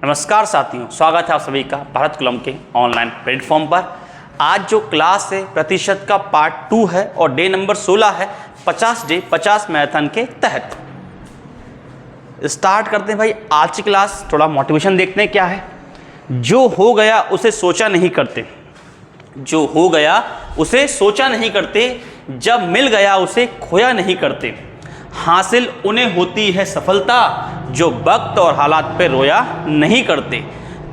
नमस्कार साथियों, स्वागत है आप सभी का भारत कुलम के ऑनलाइन प्लेटफॉर्म पर। आज जो क्लास है प्रतिशत का पार्ट 2 है और डे नंबर 16 है 50 डे 50 मैराथन के तहत। स्टार्ट करते हैं भाई आज की क्लास। थोड़ा मोटिवेशन देखते हैं क्या है। जो हो गया उसे सोचा नहीं करते, जो हो गया उसे सोचा नहीं करते, जब मिल गया उसे खोया नहीं करते। हासिल उन्हें होती है सफलता जो वक्त और हालात पे रोया नहीं करते।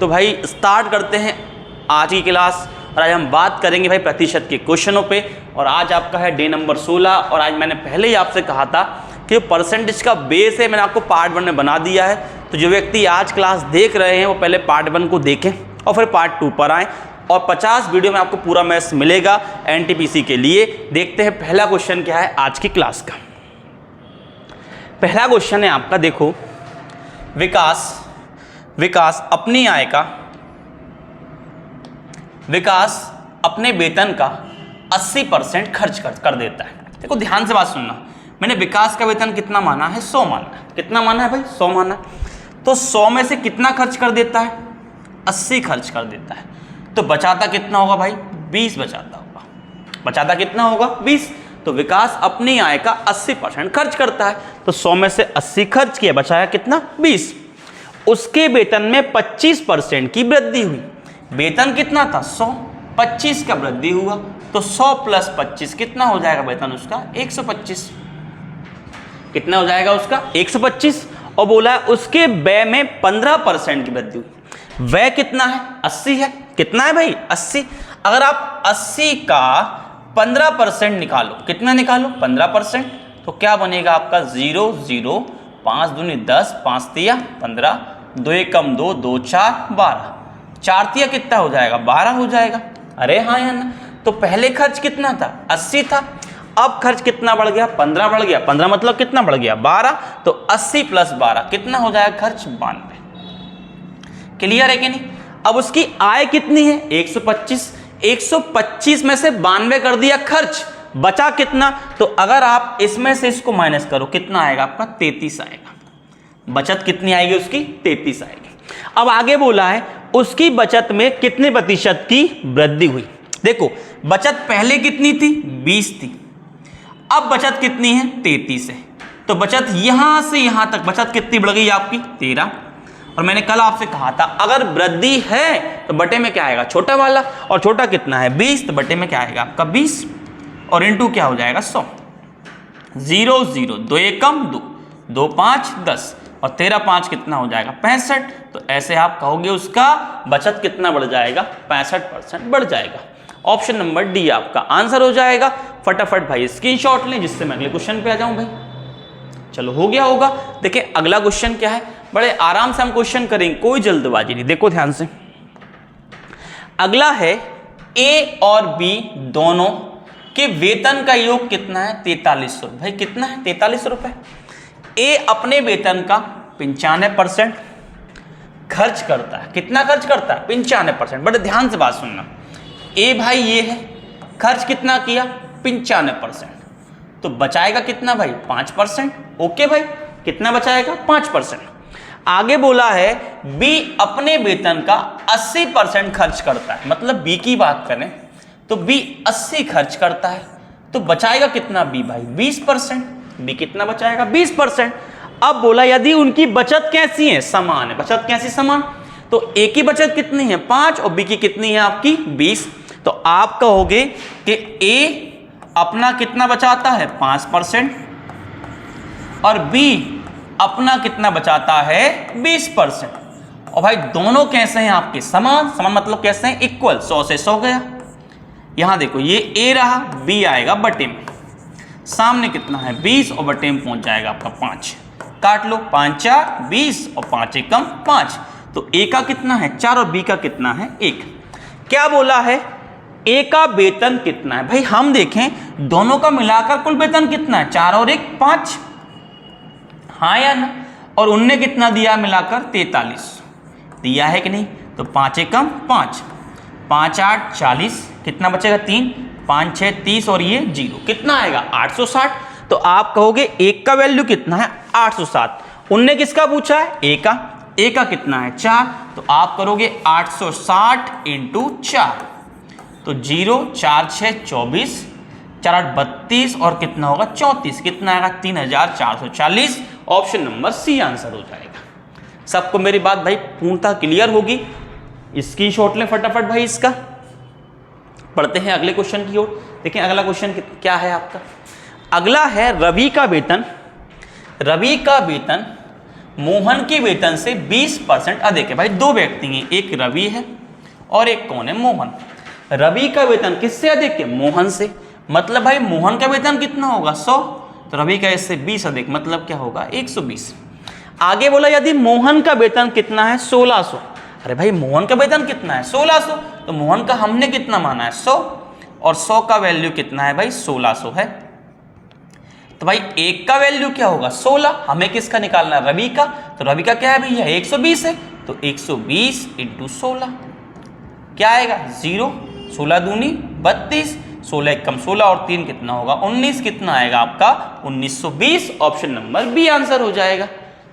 तो भाई स्टार्ट करते हैं आज की क्लास और आज हम बात करेंगे भाई प्रतिशत के क्वेश्चनों पे। और आज आपका है डे नंबर 16 और आज मैंने पहले ही आपसे कहा था कि परसेंटेज का बेस है, मैंने आपको पार्ट 1 में बना दिया है। तो जो व्यक्ति आज क्लास देख रहे हैं वो पहले पार्ट 1 को देखें और फिर पार्ट 2 पर आएँ। और 50 वीडियो में आपको पूरा मैथ्स मिलेगा एनटीपीसी के लिए। देखते हैं पहला क्वेश्चन क्या है आज की क्लास का। पहला क्वेश्चन है आपका, देखो, विकास अपने वेतन का 80% खर्च कर देता है। देखो ध्यान से बात सुनना, मैंने विकास का वेतन कितना माना है? 100 माना है। कितना माना है भाई? 100 माना है। तो 100 में से कितना खर्च कर देता है? 80 खर्च कर देता है। तो बचाता कितना होगा भाई? 20 बचाता होगा। बचाता कितना होगा? 20। तो विकास अपनी आय का 80% खर्च करता है। तो 100 में से 80 खर्च किया, बचाया कितना? 20। उसके वेतन में 25% की वृद्धि हुई। वेतन कितना था? 100, 25 का वृद्धि हुआ। तो 100 प्लस 25 कितना हो जाएगा वेतन उसका? 125। कितना हो जाएगा उसका? 125। और बोला उसके व्यय में 15% की वृद्धि हुई। व्यय कितना है? 80 है। कितना है भाई? 80। अगर आप 80 का 15% निकालो, कितना निकालो? 15%। तो क्या बनेगा आपका? 0 0 5 दूनी 10, 5 तिया 15, 2 एकम 2, 2 4 12, 4 तिया कितना हो जाएगा? 12 हो जाएगा। अरे हाँ या ना? तो पहले खर्च कितना था? 80 था। अब खर्च कितना बढ़ गया? 15 बढ़ गया। 15 मतलब कितना बढ़ गया? 12। तो 80 प्लस 12 कितना हो जाएगा खर्च? 92। क्लियर है कि नहीं? अब उसकी आय कितनी है? 125। 125 में से 92 कर दिया खर्च, बचा कितना? तो अगर आप इसमें से इसको माइनस करो, कितना आएगा आपका? 33 आएगा। बचत कितनी आएगी उसकी? 33 आएगी। अब आगे बोला है उसकी बचत में कितने प्रतिशत की वृद्धि हुई। देखो बचत पहले कितनी थी? 20 थी। अब बचत कितनी है? 33 है। तो बचत यहां से यहां तक बचत कितनी बढ़ गई आपकी? 13। और मैंने कल आपसे कहा था अगर वृद्धि है तो बटे में क्या आएगा? छोटा वाला। और छोटा कितना है? 20। तो बटे में क्या आएगा आपका? 20। और इनटू क्या हो जाएगा? 100। 0 0 2 एकम 2, 2 5 10 और 13 5 कितना हो जाएगा? 65। तो ऐसे आप कहोगे उसका बचत कितना बढ़ जाएगा? 65% बढ़ जाएगा। ऑप्शन नंबर डी आपका आंसर हो जाएगा। फटाफट भाई स्क्रीनशॉट लें जिससे मैं अगले क्वेश्चन पे आ जाऊं भाई। चलो हो गया होगा। देखिए अगला क्वेश्चन क्या है, बड़े आराम से हम क्वेश्चन करेंगे, कोई जल्दबाजी नहीं। देखो ध्यान से, अगला है ए और बी दोनों के वेतन का योग कितना है? 4300। भाई कितना है? 4300 रुपए। ए अपने वेतन का 95% खर्च करता है। कितना खर्च करता है? 95%। बड़े ध्यान से बात सुनना, ए भाई ये है, खर्च कितना किया? 95%। तो बचाएगा कितना भाई? 5%। ओके भाई, कितना बचाएगा? 5%। आगे बोला है बी अपने वेतन का 80% खर्च करता है। मतलब बी की बात करें तो बी 80 खर्च करता है। तो बचाएगा कितना बी भाई? 20%। बी कितना बचाएगा? 20%। अब बोला यदि उनकी बचत कैसी है? समान है। बचत कैसी? समान। तो ए की बचत कितनी है? 5 और बी की कितनी है आपकी? 20। तो आप कहोगे कि ए अपना कितना बचाता है? 5% और बी अपना कितना बचाता है? 20%। और भाई दोनों कैसे हैं आपके? समान। समान मतलब कैसे हैं? इक्वल। 100 से 100 गया। यहां देखो ये ए रहा, बी आएगा बटे में। सामने कितना है? 20 और बटे में पहुंच जाएगा आपका 5। काट लो, 5 4 20 और 5 एकम 5। तो ए का कितना है? 4 और बी का कितना है? 1। क्या बोला है? ए का वेतन कितना है? भाई हम देखें दोनों का मिलाकर कुल वेतन कितना है? 4 और 1 5। हाँ या ना? और उनने कितना दिया मिलाकर? 43 दिया है कि नहीं? तो 5 एकम 5, 5 8 40, कितना बचेगा? 3, 5 6 30 और ये 0 कितना आएगा? 860। तो आप कहोगे एक का वैल्यू कितना है? 860। उनने किसका पूछा है? ए का। ए का कितना है 4, तो आप करोगे 860 इंटू 4, तो 0 4 6 24, 4 8 32 और कितना होगा 34, कितना आएगा 3440। ऑप्शन नंबर सी आंसर हो जाएगा। सबको मेरी बात भाई पूर्णतः क्लियर होगी? स्क्रीनशॉट लें फटाफट भाई इसका। पढ़ते हैं अगले क्वेश्चन की ओर। देखिए अगला क्वेश्चन क्या है आपका। अगला है रवि का वेतन मोहन के वेतन से 20% अधिक है। भाई दो व्यक्ति हैं, एक रवि है और एक कौन है मोहन। रवि का वेतन किससे अधिक है? मोहन से। मतलब भाई मोहन का वेतन कितना होगा 100, तो रवि का इससे 20 अधिक, मतलब क्या होगा 120। आगे बोला यदि मोहन का वेतन कितना है 1600। अरे भाई मोहन का वेतन कितना है 1600, तो मोहन का हमने कितना माना है 100, और 100 का वैल्यू कितना है भाई 1600 है। तो भाई एक का वैल्यू क्या होगा 16, हमें किसका निकालना है रवि का, तो रवि का क्या है भैया 120 है, तो 120 इंटू 16 क्या आएगा 0, 16 दूनी 32, 16 एकम 16 और 3 कितना होगा 19, कितना आएगा आपका 1920। ऑप्शन नंबर बी आंसर हो जाएगा।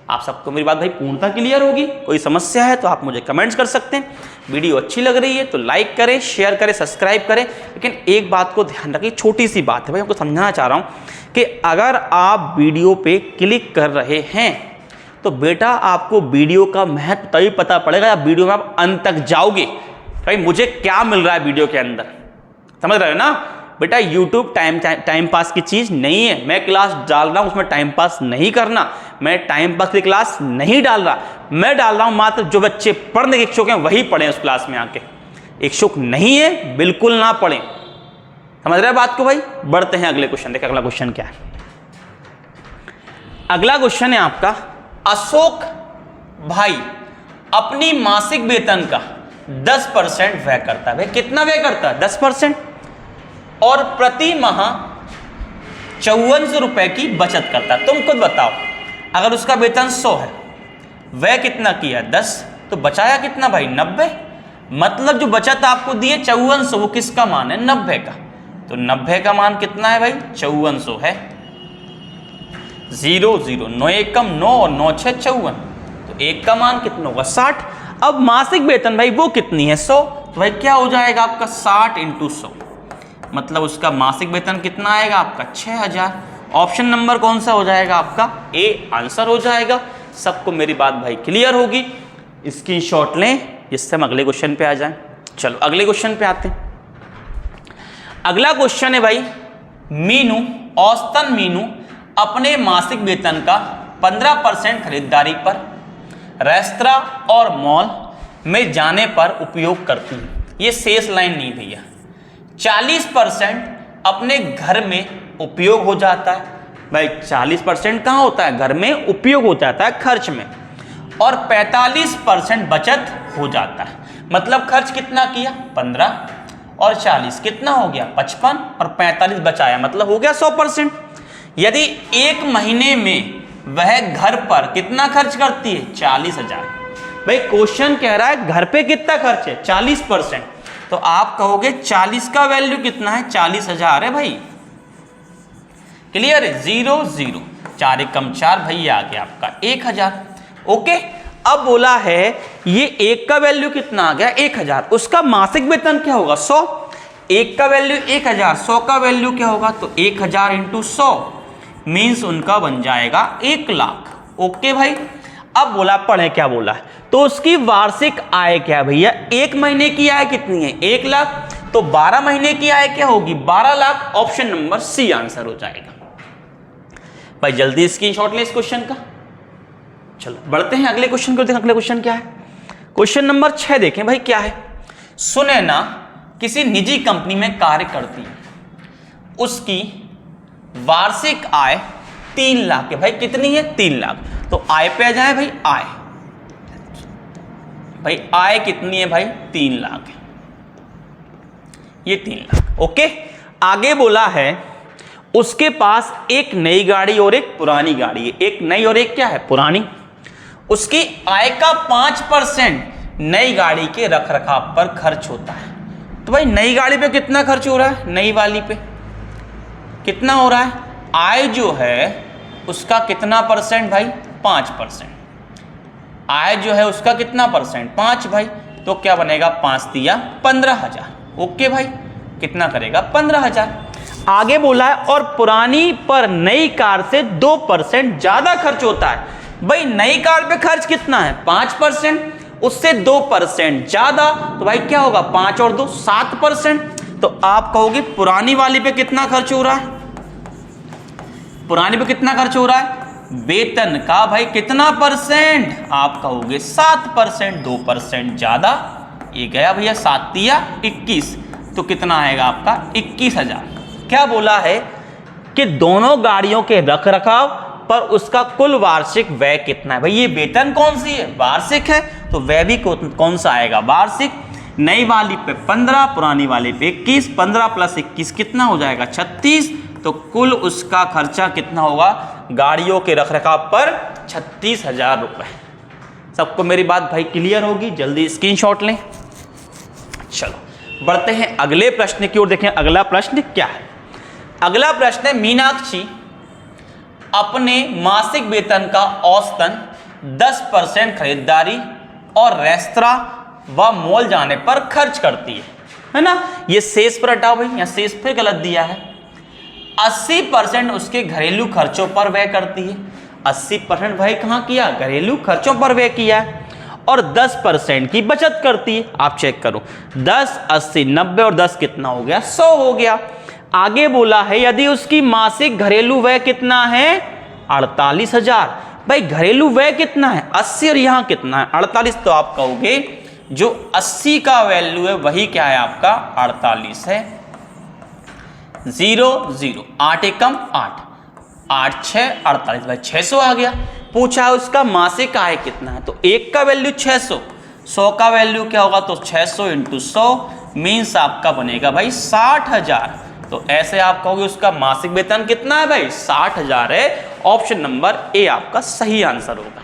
आप सबको मेरी बात भाई पूर्णतः क्लियर होगी? कोई समस्या है तो आप मुझे कमेंट्स कर सकते हैं। वीडियो अच्छी लग रही है तो लाइक करें, शेयर करें, सब्सक्राइब करें। लेकिन एक बात को ध्यान रखिए, छोटी सी बात है भाई, आपको समझाना चाह रहा हूँ कि अगर आप वीडियो पे क्लिक कर रहे हैं तो बेटा आपको वीडियो का महत्व तभी पता पड़ेगा जब वीडियो में आप अंत तक जाओगे। भाई मुझे क्या मिल रहा है वीडियो के अंदर, समझ रहे हो ना बेटा। YouTube टाइम पास की चीज़ नहीं है। मैं क्लास डाल रहा हूँ उसमें टाइम पास नहीं करना, मैं टाइम पास की क्लास नहीं डाल रहा। मैं डाल रहा हूँ मात्र जो बच्चे पढ़ने के इच्छुक हैं वही पढ़ें उस क्लास में आके, इच्छुक नहीं है बिल्कुल ना पढ़ें। समझ रहे हैं बात को भाई? बढ़ते हैं अगले क्वेश्चन। देखिए अगला क्वेश्चन क्या है। अगला क्वेश्चन है आपका, अशोक भाई अपनी मासिक वेतन का 10% व्यय करता है। भाई कितना व्यय करता है 10%, और प्रति माह 5400 रुपए की बचत करता है। तुम खुद बताओ, अगर उसका वेतन 100 है, व्यय कितना किया 10, तो बचाया कितना भाई 90। मतलब जो बचत आपको दी है 5400, वो किसका मान है 90 का, तो 90 का मान कितना है भाई 5400 है। 0 0 9 एकम 9 और 9 6 54, तो एक का मान कितना होगा 60। अब मासिक वेतन भाई वो कितनी है 100, तो भाई क्या हो जाएगा आपका 60 इंटू 100, मतलब उसका मासिक वेतन कितना आएगा आपका 6000। ऑप्शन नंबर कौन सा हो जाएगा आपका ए आंसर हो जाएगा। सबको मेरी बात भाई क्लियर होगी? स्क्रीनशॉट लें जिससे हम अगले क्वेश्चन पे आ जाएं। चलो अगले क्वेश्चन पे आते हैं। अगला क्वेश्चन है भाई, औसतन मीनू अपने मासिक वेतन का 15% खरीदारी पर रेस्तरां और मॉल में जाने पर उपयोग करती है। ये शेष लाइन नहीं भैया। 40% अपने घर में उपयोग हो जाता है। भाई 40% कहाँ होता है? घर में उपयोग हो जाता है खर्च में, और 45% बचत हो जाता है। मतलब खर्च कितना किया 15 और 40 कितना हो गया 55 और 45 बचाया, मतलब हो गया 100%। यदि एक महीने में वह घर पर कितना खर्च करती है 40,000। भाई क्वेश्चन कह रहा है घर पे कितना खर्च है 40%, तो आप कहोगे 40 का वैल्यू कितना है 40,000 है भाई। क्लियर है? 0 0 4 एकम 4 भैया आ गया आपका 1000। ओके, अब बोला है ये एक का वैल्यू कितना आ गया 1000, उसका मासिक वेतन क्या होगा 100। एक का वैल्यू 1000, 100 का वैल्यू क्या होगा, तो 1000 इंटू 100 मीन्स उनका बन जाएगा 1 लाख। ओके भाई, अब बोला पढ़े क्या बोला है, तो उसकी वार्षिक आय क्या है भैया, एक महीने की आय कितनी है 1 लाख, तो 12 महीने की आय क्या होगी 12 lakh. Option number C answer हो जाएगा। भाई जल्दी स्क्रीनशॉट लें इस क्वेश्चन का। चलो बढ़ते हैं अगले क्वेश्चन को। देखें अगले क्वेश्चन क्या है। क्वेश्चन नंबर 6 देखें भाई क्या है। सुनैना किसी निजी कंपनी में कार्य करती है, उसकी वार्षिक आय 3 लाख है। भाई कितनी है 3 लाख, तो आय पे आ जाए भाई आय। भाई आय कितनी है भाई 3 लाख है, ये 3 लाख। ओके, आगे बोला है उसके पास एक नई गाड़ी और एक पुरानी गाड़ी है। एक नई और एक क्या है पुरानी। उसकी आय का 5% नई गाड़ी के रखरखाव पर खर्च होता है। तो भाई नई गाड़ी पे कितना खर्च हो रहा है, नई वाली पे कितना हो रहा है, आय जो है उसका कितना परसेंट भाई 5%। आय जो है उसका कितना परसेंट 5 भाई, तो क्या बनेगा 5 दिया 15,000। ओके भाई, कितना करेगा 15,000। आगे बोला है और पुरानी पर नई कार से 2% ज्यादा खर्च होता है। भाई नई कार पे खर्च कितना है 5%, उससे 2% ज्यादा, तो भाई क्या होगा 5 और 2 7%। तो आप कहोगे पुरानी वाली पे कितना खर्च हो रहा है, पुरानी पे कितना खर्च हो रहा है, वेतन का भाई कितना परसेंट, आप कहोगे 7%, 2% ज्यादा। ये गया भैया 7 या 21, तो कितना आएगा आपका 21,000। क्या बोला है कि दोनों गाड़ियों के रख रखाव पर उसका कुल वार्षिक व्यय कितना है। भाई ये वेतन कौन सी है, वार्षिक है, तो व्यय भी कौन सा आएगा, वार्षिक। नई वाली पे 15, पुरानी वाली पे 21, 15 + 21 कितना हो जाएगा 36, तो कुल उसका खर्चा कितना होगा गाड़ियों के रखरखाव पर 36,000 रुपए। सबको मेरी बात भाई क्लियर होगी, जल्दी स्क्रीनशॉट लें। चलो बढ़ते हैं अगले प्रश्न की ओर। देखें अगला प्रश्न क्या है। अगला प्रश्न है, मीनाक्षी अपने मासिक वेतन का औसतन 10% खरीदारी और रेस्तरां व मॉल जाने पर खर्च करती है ना। ये शेष पर हटाओ भाई, यहां शेष फिर गलत दिया है। 80% उसके घरेलू खर्चों पर व्यय करती है। 80% भाई कहां किया, घरेलू खर्चों पर व्यय किया है, और 10% की बचत करती है। आप चेक करो 10, 80, 90 और 10 कितना हो गया 100 हो गया। आगे बोला है यदि उसकी मासिक घरेलू व्यय कितना है 48,000। भाई घरेलू व्यय कितना है 80 और यहां कितना है 48, तो आप कहोगे जो 80 का वैल्यू है वही क्या है आपका 48 है। 0 0 8 एकम 8, 8 6 48, भाई 600 आ गया। पूछा है उसका मासिक आय कितना है, तो 1 का वैल्यू 600, 100 का वैल्यू क्या होगा, तो 600 × 100 मीन्स आपका बनेगा भाई 60,000। तो ऐसे आप कहोगे उसका मासिक वेतन कितना है भाई 60,000 है। ऑप्शन नंबर ए आपका सही आंसर होगा।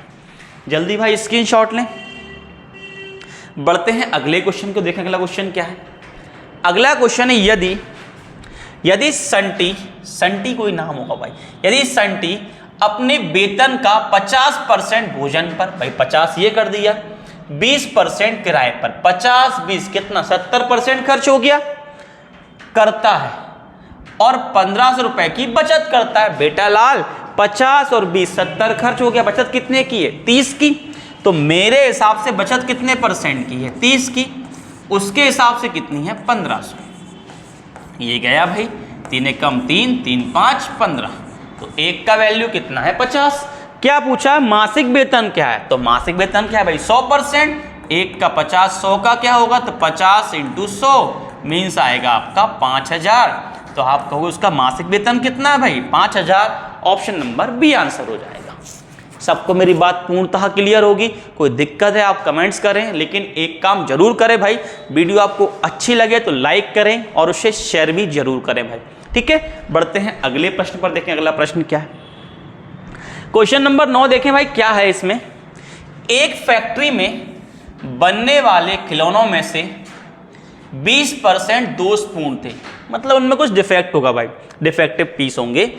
जल्दी भाई स्क्रीनशॉट लें। बढ़ते हैं अगले क्वेश्चन को देखें। अगला क्वेश्चन क्या है। अगला क्वेश्चन है यदि संटी कोई नाम होगा भाई, यदि संटी अपने वेतन का 50% भोजन पर, भाई 50 ये कर दिया, 20% किराए पर, 50 20 कितना 70% खर्च हो गया करता है, और 1500 रुपए की बचत करता है। बेटा लाल 50 और 20 70 खर्च हो गया, बचत कितने की है 30 की। तो मेरे हिसाब से बचत कितने % की है 30 की, उसके हिसाब से कितनी है 1500। ये गया भाई 3 एकम 3, 3 5 15, तो 1 का वैल्यू कितना है 50। क्या पूछा मासिक वेतन क्या है, तो मासिक वेतन क्या है भाई 100%, 1 का 50, 100 का क्या होगा, तो 50 × 100 मीन्स आएगा आपका 5000। तो आप कहोगे उसका मासिक वेतन कितना है भाई 5000। ऑप्शन नंबर बी आंसर हो जाएगा। सबको मेरी बात पूर्णतः क्लियर होगी। कोई दिक्कत है आप कमेंट्स करें, लेकिन एक काम जरूर करें भाई, वीडियो आपको अच्छी लगे तो लाइक करें और उसे शेयर भी जरूर करें भाई, ठीक है। बढ़ते हैं अगले प्रश्न पर। देखें अगला प्रश्न क्या है। क्वेश्चन नंबर 9 देखें भाई क्या है इसमें। एक फैक्ट्री में बनने वाले खिलौनों में से 20% दोषपूर्ण थे, मतलब उनमें कुछ डिफेक्ट होगा भाई, डिफेक्टिव पीस होंगे,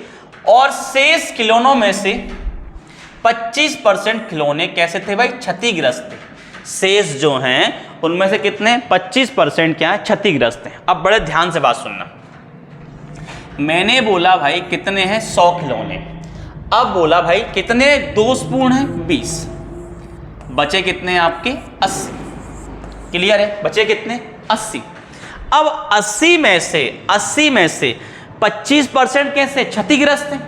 और शेष खिलौनों में से 25% खिलौने कैसे थे भाई क्षतिग्रस्त थे। शेष जो हैं उनमें से कितने 25% क्या है क्षतिग्रस्त हैं। अब बड़े ध्यान से बात सुनना, मैंने बोला भाई कितने हैं 100 खिलौने, अब बोला भाई कितने दोषपूर्ण हैं 20, बचे कितने हैं आपके 80। क्लियर है, बचे कितने 80। अब 80 में से 25% कैसे क्षतिग्रस्त हैं।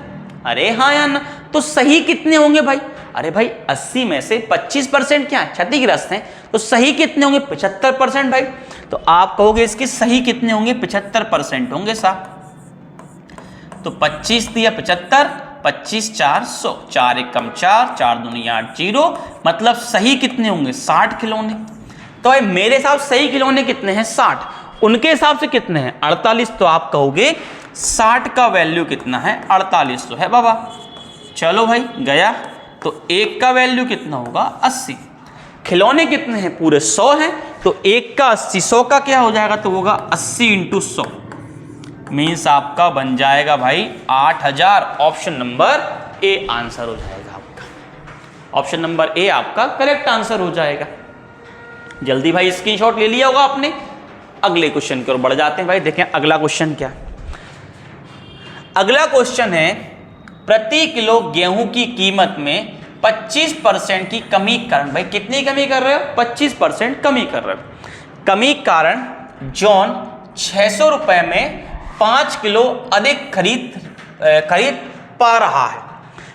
अरे हाँ या ना, तो सही कितने होंगे भाई, अरे भाई 80 में से 25% क्या है क्षतिग्रस्त हैं, तो सही कितने होंगे 75% भाई। तो आप कहोगे इसके सही कितने होंगे 75% होंगे साहब। तो 25 दिया 75, 25 4 100, 4 एकम 4, 4 दूनी 8 0, मतलब सही कितने होंगे 60 खिलौने। तो भाई मेरे हिसाब सही खिलौने कितने हैं 60, उनके हिसाब से कितने हैं 48। तो आप कहोगे 60 का वैल्यू कितना है 48 तो है बाबा। चलो भाई गया, तो 1 का वैल्यू कितना होगा 80। खिलौने कितने हैं पूरे 100 हैं, तो 1 का 80, 100 का क्या हो जाएगा, तो होगा 80 × 100 मीन्स आपका बन जाएगा भाई 8000। ऑप्शन नंबर ए आंसर हो जाएगा आपका। ऑप्शन नंबर ए आपका करेक्ट आंसर हो जाएगा। जल्दी भाई स्क्रीनशॉट ले लिया होगा आपने। अगले क्वेश्चन की ओर बढ़ जाते हैं भाई। देखें अगला क्वेश्चन क्या है। अगला क्वेश्चन है प्रति किलो गेहूं की कीमत में 25% की कमी कारण, भाई कितनी कमी कर रहे हो? 25% कमी कर रहे हो। कमी कारण जॉन 600 रुपए में 5 किलो अधिक खरीद पा रहा है।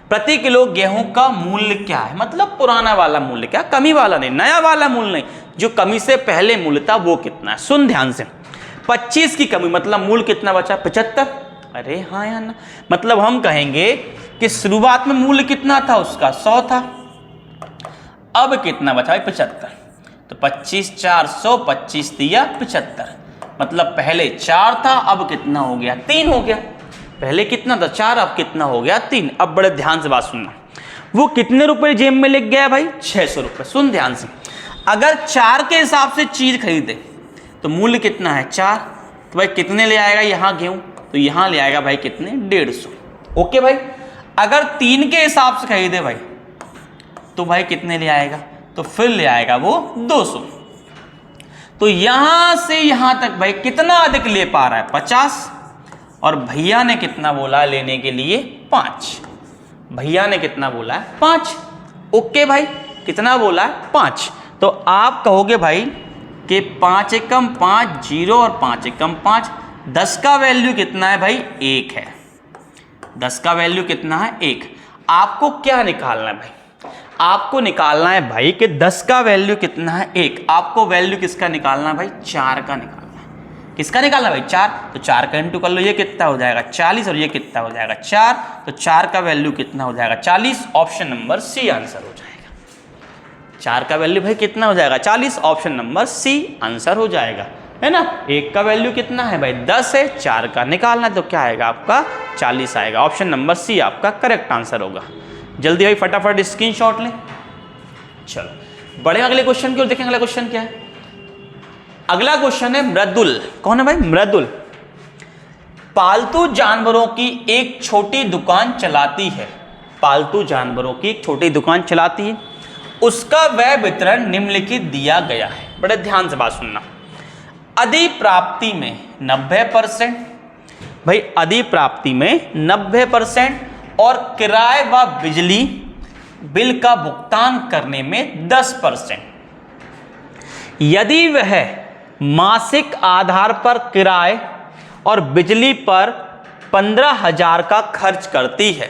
प्रति किलो गेहूं का मूल्य क्या है? मतलब पुराना वाला मूल्य क्या, कमी वाला नहीं, नया वाला मूल्य नहीं, जो कमी से पहले मूल्य था वो कितना है। सुन ध्यान से, 25 की कमी मतलब मूल्य कितना बचा? 75। अरे हाँ यार ना, मतलब हम कहेंगे कि शुरुआत में मूल्य कितना था उसका? 100 था। अब कितना बचा? 75। तो 25 400, 25 दिया 75। मतलब पहले 4 था, अब कितना हो गया? 3 हो गया। पहले कितना था? 4, अब कितना हो गया? 3। अब बड़े ध्यान से बात सुनना, वो कितने रुपए जेब में लेके गया भाई? 600 रुपए। सुन ध्यान से, अगर 4 के हिसाब से चीज खरीदे तो मूल्य कितना है? 4। तो भाई कितने ले आएगा यहाँ गेहूं? तो यहाँ ले आएगा भाई कितने? 150। ओके भाई। अगर 3 के हिसाब से खरीदे भाई तो भाई कितने ले आएगा? तो फिर ले आएगा वो 200। तो यहां से यहां तक भाई कितना अधिक ले पा रहा है? 50। और भैया ने कितना बोला लेने के लिए? 5। भैया ने कितना बोला है? 5। ओके भाई, कितना बोला है? 5। तो आप कहोगे भाई कि 5 एकम 5 0 और 5 एकम 5, 10 का वैल्यू कितना है भाई? 1 है। 10 का वैल्यू कितना है? 1। आपको क्या निकालना है भाई? आपको निकालना है भाई कि 10 का वैल्यू कितना है? 1। आपको वैल्यू किसका निकालना है भाई? 4 का निकालना है। किसका निकालना भाई? 4। तो 4 का इंटू कर लो, ये कितना हो जाएगा? 40। और ये कितना हो जाएगा? 4। तो 4 का वैल्यू कितना हो जाएगा? 40। ऑप्शन नंबर सी आंसर हो जाएगा। 4 का वैल्यू भाई कितना हो जाएगा? 40। ऑप्शन नंबर सी आंसर हो जाएगा, है ना। 1 का वैल्यू कितना है भाई? 10 है। 4 का निकालना है तो क्या आएगा आपका? 40 आएगा। ऑप्शन नंबर सी आपका करेक्ट आंसर होगा। जल्दी भाई फटाफट स्क्रीनशॉट लें। चलो बड़े अगले क्वेश्चन की ओर देखें। अगला क्वेश्चन क्या है? अगला क्वेश्चन है मृदुल। कौन है भाई? मृदुल पालतू जानवरों की एक छोटी दुकान चलाती है। पालतू जानवरों की एक छोटी दुकान चलाती है। उसका व्यय वितरण निम्नलिखित दिया गया है। बड़े ध्यान से बात सुनना। अधिप्राप्ति में 90%, भाई अधिप्राप्ति में 90%, और किराए व बिजली बिल का भुगतान करने में 10%। यदि वह मासिक आधार पर किराए और बिजली पर 15,000 का खर्च करती है।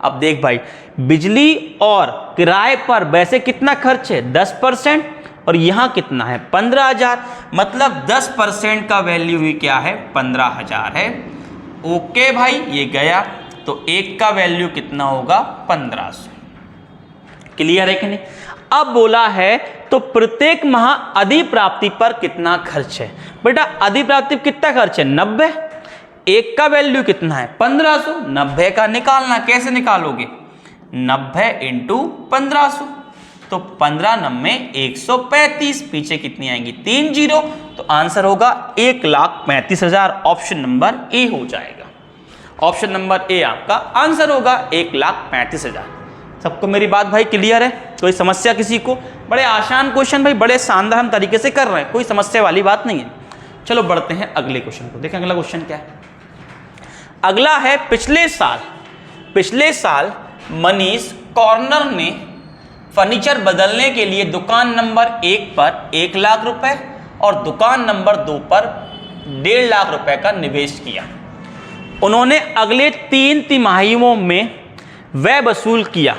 अब देख भाई, बिजली और किराए पर वैसे कितना खर्च है? 10%, और यहां कितना है? 15,000। मतलब 10% का वैल्यू ही क्या है? 15,000 है। ओके भाई, ये गया। तो 1 का वैल्यू कितना होगा? 1500। क्लियर है कि नहीं? अब बोला है तो प्रत्येक माह अधिप्राप्ति पर कितना खर्च है? बेटा अधिप्राप्ति पर कितना खर्च है? 90। 1 का वैल्यू कितना है? 1500। 90 का निकालना, कैसे निकालोगे? 90 इंटू 1500। तो 15 9 135। पीछे कितनी आएंगी? 3 0। तो आंसर होगा 1,35,000। ऑप्शन नंबर ए हो जाएगा। ऑप्शन नंबर ए आपका आंसर होगा 1,35,000। सबको मेरी बात भाई क्लियर है? कोई समस्या किसी को? बड़े आसान क्वेश्चन भाई, बड़े शानदार हम तरीके से कर रहे हैं, कोई समस्या वाली बात नहीं है। चलो बढ़ते हैं अगले क्वेश्चन को। देखें अगला क्वेश्चन क्या है। अगला है पिछले साल मनीष कॉर्नर ने फर्नीचर बदलने के लिए दुकान नंबर 1 पर 1 लाख रुपए और दुकान नंबर 2 पर 1.5 लाख रुपए का निवेश किया। उन्होंने अगले 3 तिमाहियों में व्यय वसूल किया।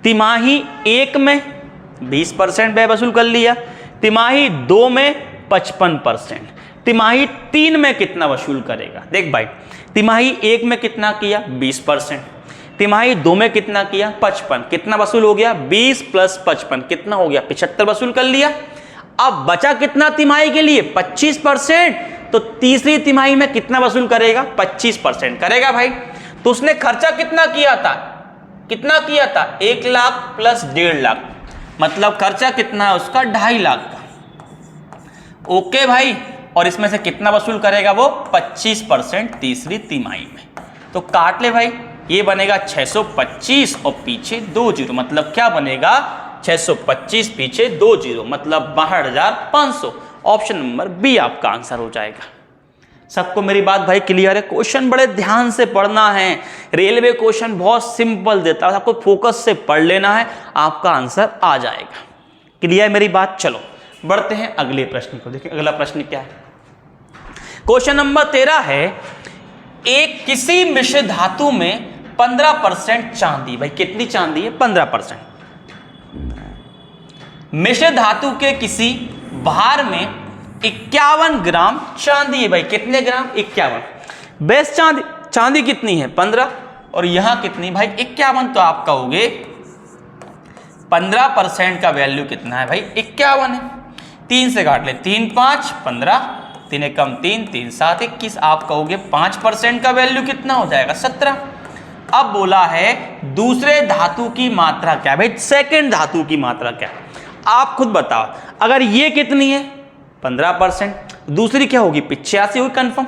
तिमाही 1 में 20% व्यय वसूल कर लिया, तिमाही 2 में 55%, तिमाही 3 में कितना वसूल करेगा? देख भाई, तिमाही 1 में कितना किया? 20%, तिमाही 2 में कितना किया? 55। कितना वसूल हो गया? 20 + 55 कितना हो गया? 75 वसूल कर लिया। अब बचा कितना तिमाही के लिए? 25%। तो तीसरी तिमाही में कितना वसूल करेगा? 25% करेगा भाई। तो उसने खर्चा कितना किया था? 1 लाख + 1.5 लाख, मतलब खर्चा कितना है उसका? 2.5 लाख का। ओके भाई, और इसमें से कितना वसूल करेगा वो? 25% तीसरी तिमाही में। तो काट ले भाई, ये बनेगा 625 और पीछे 2 जीरो, मतलब क्या बनेगा 625 पीछे 2 जीरो, मतलब 62,500। ऑप्शन नंबर बी आपका आंसर हो जाएगा। सबको मेरी बात भाई क्लियर है? क्वेश्चन बड़े ध्यान से पढ़ना है, रेलवे क्वेश्चन बहुत सिंपल देता है, आपको फोकस से पढ़ लेना है, आपका आंसर आ जाएगा। क्लियर है मेरी बात? चलो बढ़ते हैं अगले प्रश्न को। देखिए अगला प्रश्न क्या है। क्वेश्चन नंबर 13 है, एक किसी मिश्र धातु में 15% चांदी, भाई कितनी चांदी है? 15%। मिश्र धातु के किसी भार में 51 ग्राम चांदी है, भाई कितने ग्राम? 51। बेस चांदी कितनी है? 15, और यहां कितनी भाई? 51। तो आपका हो गए 15% का वैल्यू कितना है भाई? 51 है। 3 से काट ले, 3 5 15, 3 एकम 3, 3 7 21। आप कहोगे 5% का वैल्यू कितना हो जाएगा? 17। अब बोला है दूसरे धातु की मात्रा क्या है भाई? सेकंड धातु की मात्रा क्या है? आप खुद बताओ। अगर ये कितनी है? 15%, दूसरी क्या होगी? 85 होगी कंफर्म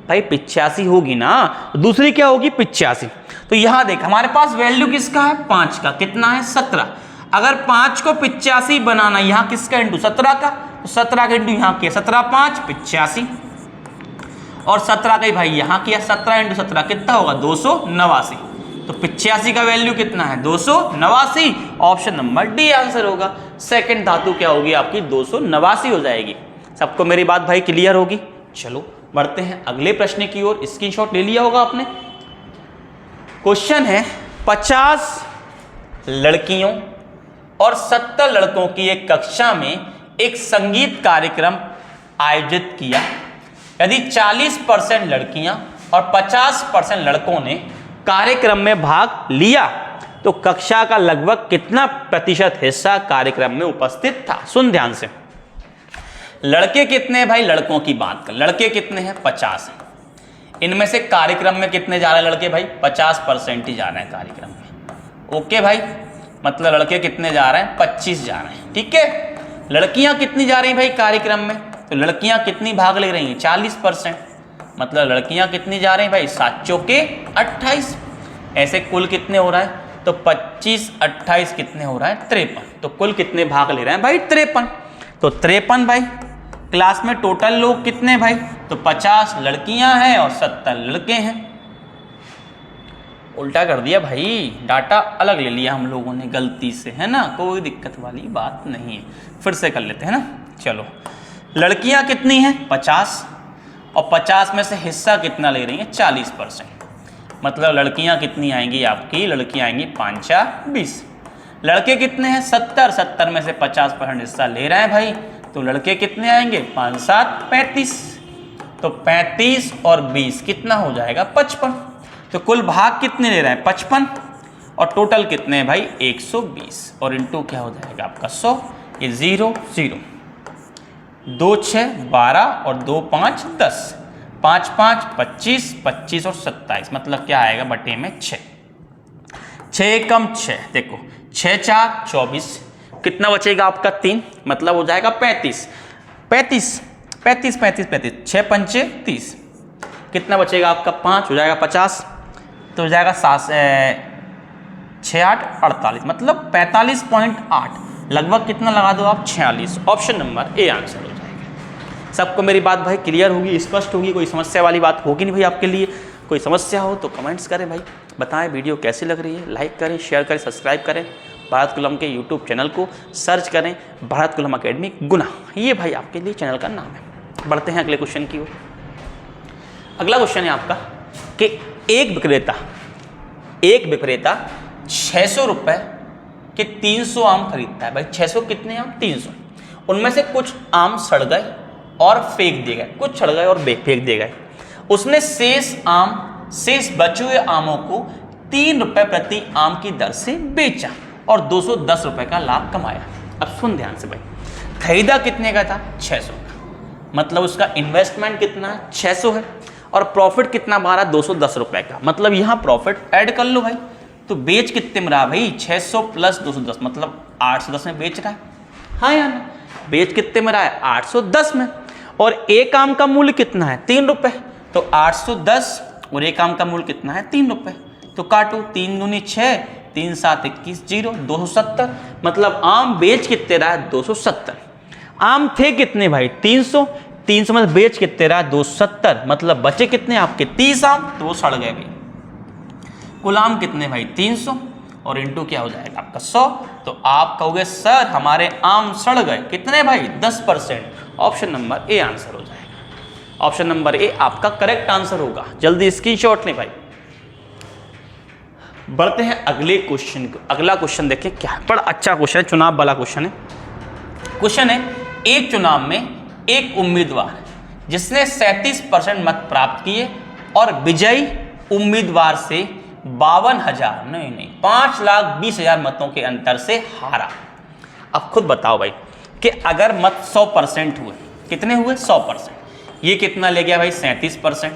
भाई, 85 होगी ना, दूसरी क्या होगी? 85। तो यहां देख हमारे पास वैल्यू किसका है? 5 का। कितना है? 17। अगर 5 को 85 बनाना, यहां किसका इंटू? 17 का, तो 17 का इंटू यहां किया, 17 5 85, और 17 का ही भाई यहां किया, 17 इंटू 17 कितना होगा? 289। तो 85 का वैल्यू कितना है? 289। ऑप्शन नंबर डी आंसर होगा। सेकंड धातु क्या होगी आपकी? 289 हो जाएगी। सबको मेरी बात भाई क्लियर होगी? चलो बढ़ते हैं अगले प्रश्न की ओर। स्क्रीनशॉट ले लिया होगा आपने। क्वेश्चन है, 50 लड़कियों और 70 लड़कों की एक कक्षा में एक संगीत कार्यक्रम आयोजित किया। यदि 40% लड़कियां और 50% लड़कों ने कार्यक्रम में भाग लिया तो कक्षा का लगभग कितना प्रतिशत हिस्सा कार्यक्रम में उपस्थित था? सुन ध्यान से। लड़के कितने भाई? लड़कों की बात कर, लड़के कितने हैं? 50 हैं। इनमें से कार्यक्रम में कितने जा रहे हैं लड़के भाई? 50% ही जा रहे हैं कार्यक्रम में। ओके भाई, मतलब लड़के कितने जा रहे हैं? 25 जा रहे हैं। ठीक है। लड़कियां कितनी जा रही हैं भाई कार्यक्रम में? तो लड़कियां कितनी भाग ले रही हैं? 40%। मतलब लड़कियां कितनी जा रही हैं भाई? 7 चौके 28। ऐसे कुल कितने हो रहा है? तो 25 28 कितने हो रहा है? 53। तो कुल कितने भाग ले रहे हैं भाई? 53। तो 53 भाई। क्लास में टोटल लोग कितने भाई? तो 50 लड़कियां हैं और 70 लड़के हैं। उल्टा कर दिया भाई, डाटा अलग ले लिया हम लोगों ने गलती से, है ना, कोई दिक्कत वाली बात नहीं है। फिर से कर लेते हैं ना। चलो, लड़कियां कितनी हैं? 50, और 50 में से हिस्सा कितना ले रही हैं? 40%। मतलब लड़कियां कितनी आएंगी आपकी? लड़कियां आएंगी 5 20। लड़के कितने हैं? 70, 70 में से 50% हिस्सा ले रहे हैं भाई, तो लड़के कितने आएंगे? 5 7 35। तो 35 और 20 कितना हो जाएगा? 55। तो कुल भाग कितने ले रहे हैं? 55, और टोटल कितने हैं भाई? 120, और इंटू क्या हो जाएगा आपका? 100। ये 0 0, 2 6 12 और 2 5 10, 5 5 25, 25 और 27, मतलब क्या आएगा? बटे में 6। 6 कम 6, देखो 6 4 24, कितना बचेगा आपका? 3, मतलब हो जाएगा 35 35 35 35 35, 6 पंचे 30, कितना बचेगा आपका? 5, हो जाएगा 50। तो हो जाएगा 6 8 48, मतलब 45.8, लगभग कितना लगा दो आप? 46। ऑप्शन नंबर ए आंसर हो जाएगा। सबको मेरी बात भाई क्लियर होगी, स्पष्ट होगी, कोई समस्या वाली बात होगी नहीं भाई आपके लिए? कोई समस्या हो तो कमेंट्स करें भाई, बताएं वीडियो कैसी लग रही है, लाइक करें, शेयर करें, सब्सक्राइब करें। भारत कुलम के यूट्यूब चैनल को सर्च करें, भारत कुलम अकेडमी गुना, ये भाई आपके लिए चैनल का नाम है। बढ़ते हैं अगले क्वेश्चन की ओर। अगला क्वेश्चन है आपका कि एक विक्रेता 600 रुपये के 300 आम खरीदता है। भाई 600 कितने आम? 300। उनमें से कुछ आम सड़ गए और फेंक दिए गए, कुछ सड़ गए और फेंक दिए गए। उसने शेष बचे हुए आमों को 3 रुपये प्रति आम की दर से बेचा और 210 रुपये का लाभ कमाया। अब सुन ध्यान से भाई, खरीदा कितने का था? 600 का, मतलब उसका इन्वेस्टमेंट कितना है? 600 है, और प्रॉफिट कितना मारा? 210 रुपये का, मतलब यहाँ प्रॉफिट ऐड कर लो भाई। तो बेच कितने में रहा भाई? 600 प्लस 210, मतलब 810 में बेच रहा है। हाँ या ना? बेच कितने में रहा है? 810 में। और एक आम का मूल्य कितना है? 3 रुपये। तो 810 और एक आम का मूल्य कितना है? 3 रुपये। तो काटो, 3 दूनी 6, 3 7 21 0, 270। मतलब आम बेच कितने रहा है 270। आम थे कितने भाई 300, 300 मतलब बेच कितने रहा 270, मतलब बचे कितने आपके 30 आम, तो वो सड़ गए भाई। कुल आम कितने भाई 300 और इंटू क्या हो जाएगा आपका 100। तो आप कहोगे सर हमारे आम सड़ गए, कितने भाई 10%। ऑप्शन नंबर ए आंसर हो जाएगा। ऑप्शन नंबर ए आपका करेक्ट आंसर होगा। जल्दी स्क्रीनशॉट लें भाई। बढ़ते हैं अगले क्वेश्चन को। अगला क्वेश्चन देखिए क्या है, बड़ा अच्छा क्वेश्चन है, चुनाव वाला क्वेश्चन है। क्वेश्चन है, एक चुनाव में एक उम्मीदवार जिसने 37% मत प्राप्त किए और विजयी उम्मीदवार से 52,000 नहीं 5,20,000 मतों के अंतर से हारा। अब खुद बताओ भाई कि अगर मत 100% हुए, कितने हुए 100%, ये कितना ले गया भाई 37%,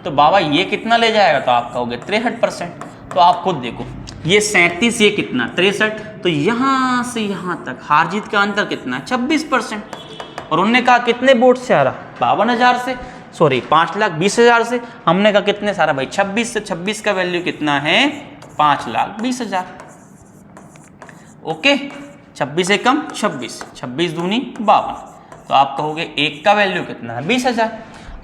तो बाबा ये कितना ले जाएगा, तो आप कहोगे 63%। तो आप खुद देखो, ये 37, ये कितना 63, तो यहाँ से यहाँ तक हार जीत का अंतर कितना है 26%। और उन्होंने कहा कितने वोट से हारा 52,000 से, सॉरी 5,20,000 से। हमने कहा कितने सारा भाई 26 से, 26 का वैल्यू कितना है 5,20,000। ओके, 26 से कम 26, 26 दूनी 52। तो आप कहोगे एक का वैल्यू कितना है 20,000।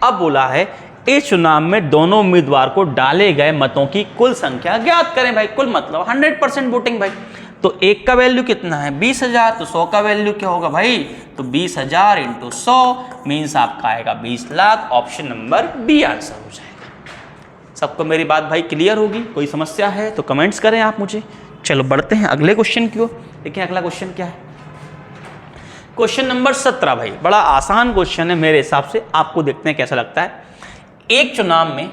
अब बोला है इस चुनाव में दोनों उम्मीदवार को डाले गए मतों की कुल संख्या ज्ञात करें भाई। कुल मतलब 100% वोटिंग भाई। तो एक का वैल्यू कितना है 20,000, तो 100 का वैल्यू क्या होगा भाई, तो 20,000 इंटू 100 मीन्स आपका आएगा 20 lakh. Option number B answer हो जाएगा। सबको मेरी बात भाई क्लियर होगी? कोई समस्या है तो कमेंट्स करें आप मुझे। चलो बढ़ते हैं अगले क्वेश्चन की ओर। देखिए अगला क्वेश्चन क्या है, क्वेश्चन नंबर 17 भाई। बड़ा आसान क्वेश्चन है मेरे हिसाब से, आपको देखते हैं कैसा लगता है। एक चुनाव में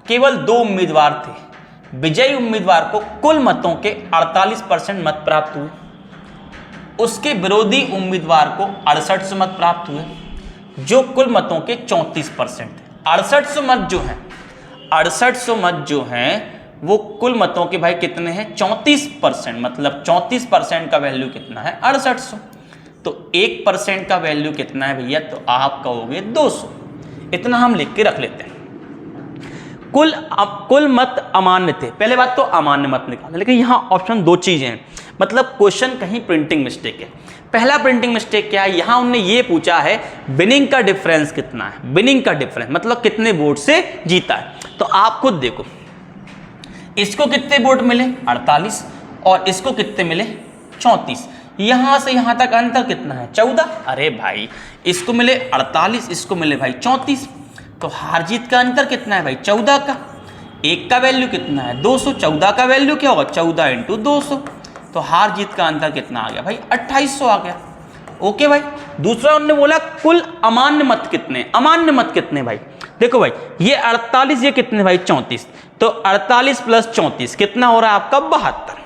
केवल 2 उम्मीदवार थे, विजयी उम्मीदवार को कुल मतों के 48% मत प्राप्त हुए, उसके विरोधी उम्मीदवार को 6800 मत प्राप्त हुए, जो कुल मतों के 34%। 6800 मत जो हैं, 6800 मत जो हैं वो कुल मतों के भाई कितने हैं 34%। मतलब 34% का वैल्यू कितना है 6800। तो 1% का वैल्यू कितना है भैया, तो आप कहोगे 200। इतना हम लिख के रख लेते हैं। कुल मत अमान्य थे। पहले बात तो अमान्य मत निकालना, लेकिन यहाँ ऑप्शन 2 चीजें हैं, मतलब क्वेश्चन कहीं प्रिंटिंग मिस्टेक है। पहला प्रिंटिंग मिस्टेक क्या है, यहाँ उन्होंने ये पूछा है विनिंग का डिफरेंस कितना है। विनिंग का डिफरेंस मतलब कितने वोट से जीता है। तो आप खुद देखो, इसको कितने वोट मिले 48 और इसको कितने मिले 34। यहां से यहां तक अंतर कितना है 14। अरे भाई इसको मिले 48, इसको मिले भाई 34, तो हार जीत का अंतर कितना है भाई 14 का। एक का वैल्यू कितना है 200, 14 का वैल्यू क्या होगा 14 इंटू 200। तो हार जीत का अंतर कितना आ गया भाई 2800 आ गया। ओके भाई। दूसरा उन्होंने बोला कुल अमान्य मत कितने, अमान्य मत कितने भाई। देखो भाई ये 48, ये कितने भाई 34, तो 48 प्लस 34 कितना हो रहा है आपका 72।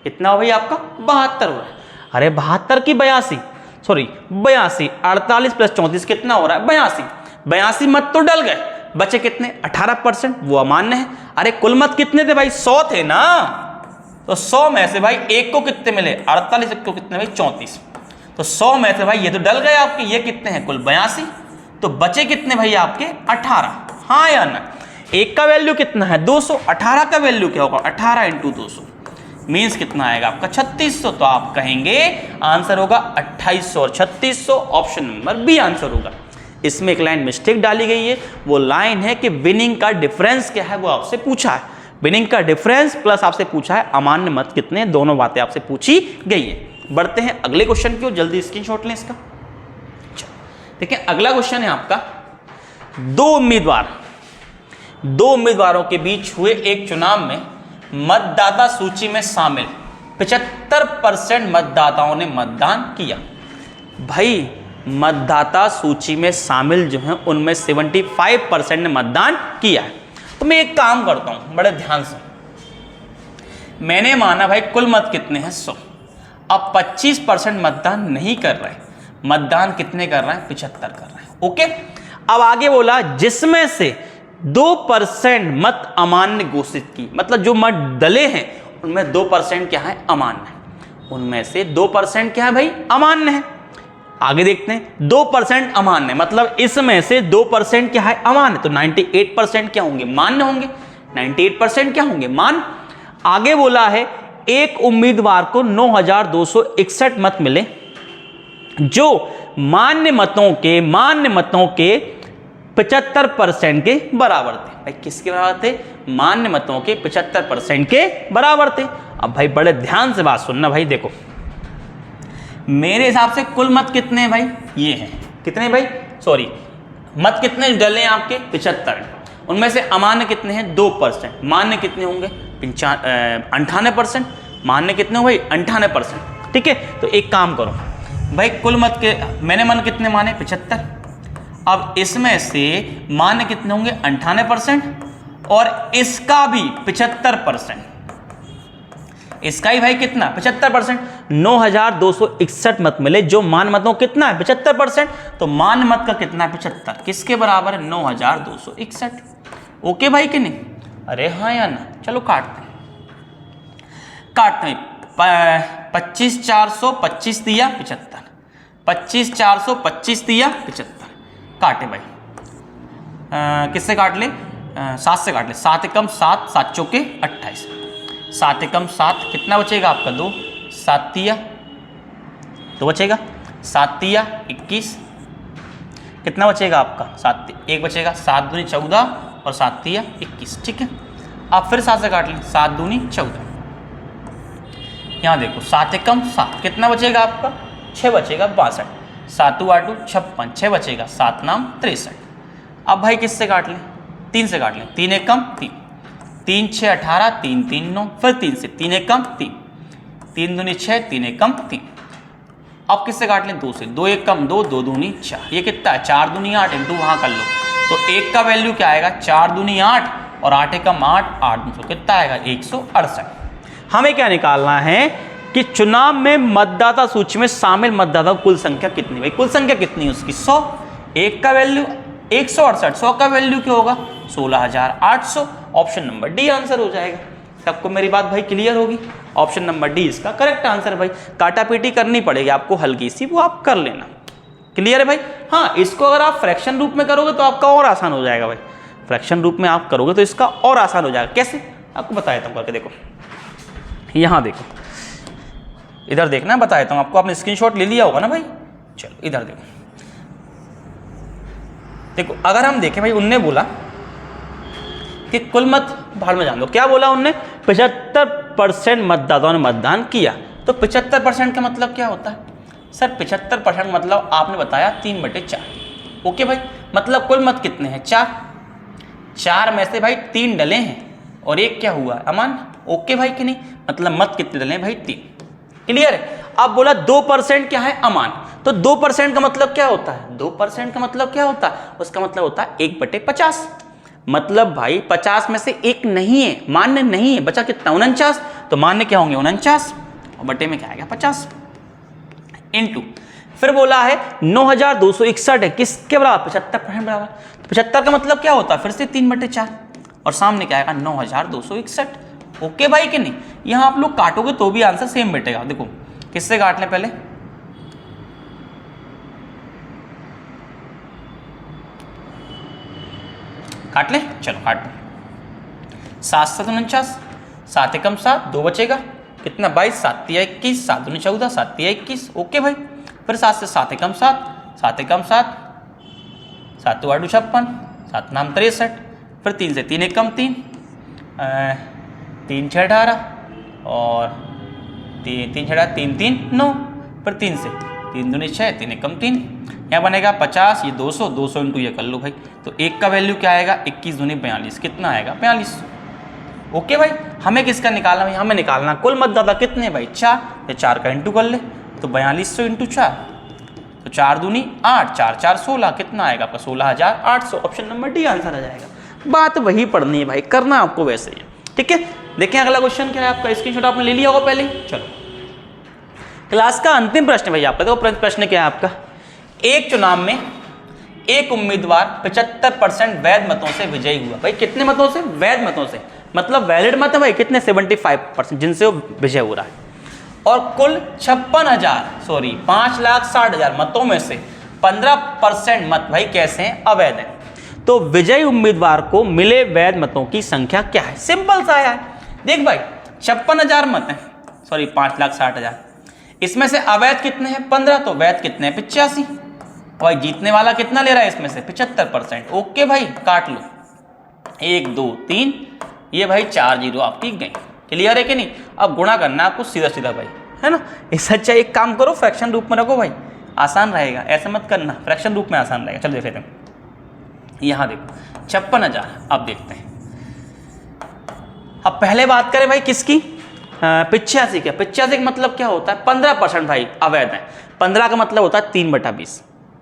कितना हो भाई आपका 72 हो रहा है। अरे 72 की 82, सॉरी 82, 48 प्लस 34 कितना हो रहा है 82। 82 मत तो डल गए, बचे कितने 18%, वो अमान्य है। अरे कुल मत कितने थे भाई 100 थे ना, तो 100 में से भाई एक को कितने मिले 48, एक को कितने भाई 34। तो 100 में से भाई ये तो डल गए आपके, ये कितने हैं कुल 82, तो बचे कितने भाई आपके 18। हाँ या ना। एक का वैल्यू कितना है 200, 18 का वैल्यू क्या होगा 18 इंटू 200 मीन्स कितना आएगा आपका 3600। तो आप कहेंगे आंसर होगा 2800 और 3600। ऑप्शन नंबर बी आंसर होगा। इसमें एक लाइन मिस्टेक डाली गई है, वो लाइन है कि विनिंग का डिफरेंस क्या है वो आपसे पूछा है। विनिंग का डिफरेंस प्लस आपसे पूछा है अमान्य मत कितने, दोनों बातें आपसे पूछी गई है। बढ़ते हैं अगले क्वेश्चन की ओर, जल्दी स्क्रीनशॉट लें इसका। देखिए अगला क्वेश्चन है आपका, दो उम्मीदवारों के बीच हुए एक चुनाव में मतदाता सूची में शामिल 75% मतदाताओं ने मतदान किया। भाई मतदाता सूची में शामिल जो हैं उनमें 75% ने मतदान किया है। तो मैं एक काम करता हूं बड़े ध्यान से, मैंने माना भाई कुल मत कितने हैं 100। अब 25% मतदान नहीं कर रहे, मतदान कितने कर रहे हैं 75 कर रहे हैं। ओके। अब आगे बोला जिसमें से 2% मत अमान्य घोषित की, मतलब जो मत डले हैं उनमें 2% क्या है अमान्य, उनमें से 2% क्या है भाई अमान्य है। आगे देखते हैं 2% अमान्य, मतलब इसमें से 2% क्या है अमान्य, तो 98% क्या होंगे मान्य होंगे। 98% क्या होंगे मान। आगे बोला है एक उम्मीदवार को 9261 मत मिले जो मान्य मतों के 75% के बराबर थे। भाई किसके बराबर थे? मान्य मतों के 75% के बराबर थे। अब भाई बड़े ध्यान से बात सुनना भाई, देखो मेरे हिसाब से कुल मत कितने हैं भाई? ये हैं कितने भाई, सॉरी मत कितने डले हैं आपके? 75। उनमें से अमान्य कितने हैं? 2%। मान्य कितने होंगे? 98%। मान्य कितने हो भाई? 98%। ठीक है, तो एक काम करो भाई, कुल मत के मैंने मन कितने माने? 75। अब इसमें से मान्य कितने होंगे? 98%, और इसका भी 75%। इसका ही भाई कितना? 75%। 9261 मत मिले जो मान मतों कितना है? 75%। तो मान मत का कितना है? 75। किसके बराबर है? 9261। ओके भाई कि नहीं? अरे हाँ या ना? चलो काटते हैं। 25,425 दिया 75, 25,425 दिया 75। काटे भाई, किससे काट ले? 7 से काट ले। 7 एकम 7, 7 चौके 28, 7 एकम 7 कितना बचेगा आपका? 2, 7 तिया 2 बचेगा, 7 तिया 21 कितना बचेगा आपका? 7 1 बचेगा, 7 दूनी 14 और 7 तिया 21। ठीक है, आप फिर 7 से काट लें, 7 दूनी 14। यहाँ देखो 7 एकम 7 कितना बचेगा आपका? 6 बचेगा 62, 7 8 56, 6 बचेगा, 7 नाम 63। अब भाई किससे काट लें? 3 से काट लें। 3 एकम 3, 3 6 18, 3 3 9, फिर 3 से 3 एकम 3, 3 दूनी 6, 3 एकम 3। अब किससे काट लें? 2 से। 2 एकम 2, 2 दूनी 4। ये कितना है? 4 दूनी 8 इंटू वहाँ कर लो, तो 1 का वैल्यू क्या आएगा? 4 दूनी 8 और 8 एकम 8, 8 200 कितना आएगा? 168। हमें क्या निकालना है कि चुनाव में मतदाता सूची में शामिल मतदाताओं की कुल संख्या कितनी? भाई कुल संख्या कितनी है उसकी? 100। 1 का वैल्यू 168, 100 का वैल्यू क्या होगा? 16,800। ऑप्शन नंबर डी आंसर हो जाएगा। सबको मेरी बात भाई क्लियर होगी? ऑप्शन नंबर डी इसका करेक्ट आंसर है भाई। काटापीटी करनी पड़ेगी आपको हल्की सी, वो आप कर लेना। क्लियर है भाई? हाँ, इसको अगर आप फ्रैक्शन रूप में करोगे तो आपका और आसान हो जाएगा भाई। फ्रैक्शन रूप में आप करोगे तो इसका और आसान हो जाएगा। कैसे? आपको बता देता हूँ करके। देखो यहाँ देखो, इधर देखना, बता देता हूँ आपको। आपने स्क्रीनशॉट ले लिया होगा ना भाई? चलो इधर देखो। देखो अगर हम देखें भाई, उनने बोला कि कुल मत भाड़ में जान दो। क्या बोला उनने? 75% मतदाताओं ने मतदान किया। तो 75% का मतलब क्या होता है? सर 75% मतलब आपने बताया 3/4। ओके भाई, मतलब कुल मत कितने हैं? 4। 4 में से भाई 3 डले हैं और 1 क्या हुआ? अमान। ओके भाई कि नहीं? मतलब मत कितने डले हैं भाई? 3। क्लियर है? अब बोला 2% क्या है? अमान। तो 2% का मतलब क्या होता है? 2% का मतलब क्या होता है? उसका मतलब होता है 1/50। मतलब भाई 50 में से 1 नहीं है, मान्य नहीं है, बचा कितना? 49। तो मान्य क्या होंगे? 49 और बटे में क्या आएगा? 50 इंटू। फिर बोला है 9261 है किसके बराबर? 75% बराबर। तो 75 का मतलब क्या होता है? फिर से 3/4 और सामने क्या आएगा? 9261। ओके भाई कि नहीं? यहां आप लोग काटोगे तो भी आंसर सेम बैठेगा। देखो किससे काट लें पहले? काट ले, चलो काट दो। 7 7 49, 7 एकम 7, 2 बचेगा कितना? 22, 7 तिया 21, 7 दूनी 14, 7 तिया 21। ओके भाई, फिर 7 से 7 एकम 7, 7 एकम 7, 7 2 8 56, 7 नाम 63, फिर 3 से 3 एकम 3, 3 6 18 और 3 6 3 3 9, फिर 3 से 3 दूनी 6, 3 एकम 3, यहाँ बनेगा 50, ये 200, 200 इंटू ये कर लो भाई। तो 1 का वैल्यू क्या आएगा? 21 दूनी 42, कितना आएगा? 42। ओके भाई, हमें किसका निकालना भाई? हमें निकालना कुल मतदाता कितने भाई? 4। ये 4 का इंटू कर ले तो 4200 इंटू 4, तो 4 दूनी 8, 4 4 16, कितना आएगा आपका? 16,800। ऑप्शन नंबर डी आंसर आ जाएगा। बात वही पढ़नी है भाई, करना आपको वैसे ही। ठीक है, देखें अगला क्वेश्चन क्या है आपका। स्क्रीनशॉट आपने ले लिया होगा पहले। चलो क्लास का अंतिम प्रश्न भाई आपका। देखो प्रश्न क्या है आपका? एक चुनाव में एक उम्मीदवार 75% वैध मतों से विजयी हुआ। भाई कितने मतों से? वैध मतों से, मतलब वैलिड मत है भाई कितने? 75% जिनसे वो विजय हो रहा है। और कुल 5,60,000 मतों में से 15% मत भाई कैसे हैं? अवैध हैं। तो विजयी उम्मीदवार को मिले वैध मतों की संख्या क्या है? सिंपल सा है, देख भाई 56,000 मत हैं, सॉरी 5,60,000, इसमें से अवैध कितने हैं? 15, तो वैध कितने हैं? 85। भाई जीतने वाला कितना ले रहा है इसमें से? 75%। ओके भाई, काट लो, 1 2 3, ये भाई 4 जीरो आपकी गई। क्लियर है कि नहीं? अब गुणा करना आपको सीधा सीधा भाई, है ना। इससे अच्छा एक काम करो, फ्रैक्शन रूप में रखो भाई, आसान रहेगा। ऐसा मत करना, फ्रैक्शन रूप में आसान रहेगा। चलो देख लेते हैं, यहाँ देखो 56,000। अब देखते हैं, अब पहले बात करें भाई किसकी? 85 का। 85 का मतलब क्या होता है? 15% भाई अवैध है। 15 का मतलब होता है 3/20।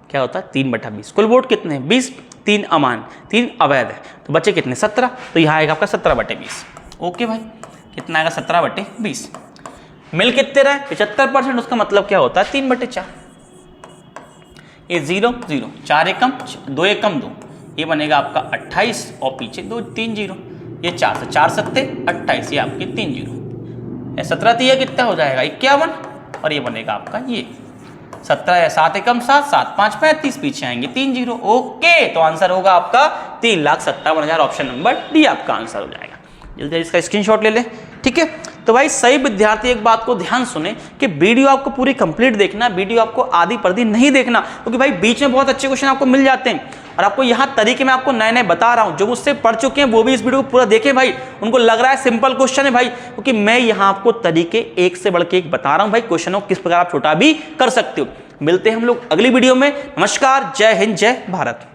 क्या होता है? 3/20। कुल वोट कितने हैं? 20, 3 अमान, 3 अवैध है, तो बच्चे कितने? 17। तो यहाँ आएगा आपका 17/20। ओके भाई, कितना आएगा? 17/20। मिल कितने रहे? 75%। उसका मतलब क्या होता है? 3/4। ये 0 0, 4 एकम 2 एकम 2, ये बनेगा आपका 28 और पीछे 2 3 जीरो, ये 4 से 4 सत्ते 28, ये आपके 3 जीरो, 17 तो ये कितना हो जाएगा? 51, और ये बनेगा आपका ये 17 है, 7 एकम 7, 7 5 35, पीछे आएंगे 3 जीरो। ओके, तो आंसर होगा आपका 3,57,000। ऑप्शन नंबर डी आपका आंसर हो जाएगा। जल्दी इसका स्क्रीनशॉट ले ले, ठीक है। तो भाई सही विद्यार्थी एक बात को ध्यान सुने कि वीडियो आपको पूरी कंप्लीट देखना, वीडियो आपको आधी पर्दी नहीं देखना, क्योंकि भाई बीच में बहुत अच्छे क्वेश्चन आपको मिल जाते हैं, और आपको यहाँ तरीके में आपको नए नए बता रहा हूँ। जो मुझसे पढ़ चुके हैं वो भी इस वीडियो को पूरा देखें भाई, उनको लग रहा है सिंपल क्वेश्चन है भाई, क्योंकि मैं यहाँ आपको तरीके एक से बढ़ के एक बता रहा हूँ भाई, क्वेश्चनों को किस प्रकार आप छोटा भी कर सकते हो। मिलते हैं हम लोग अगली वीडियो में। नमस्कार, जय हिंद, जय भारत।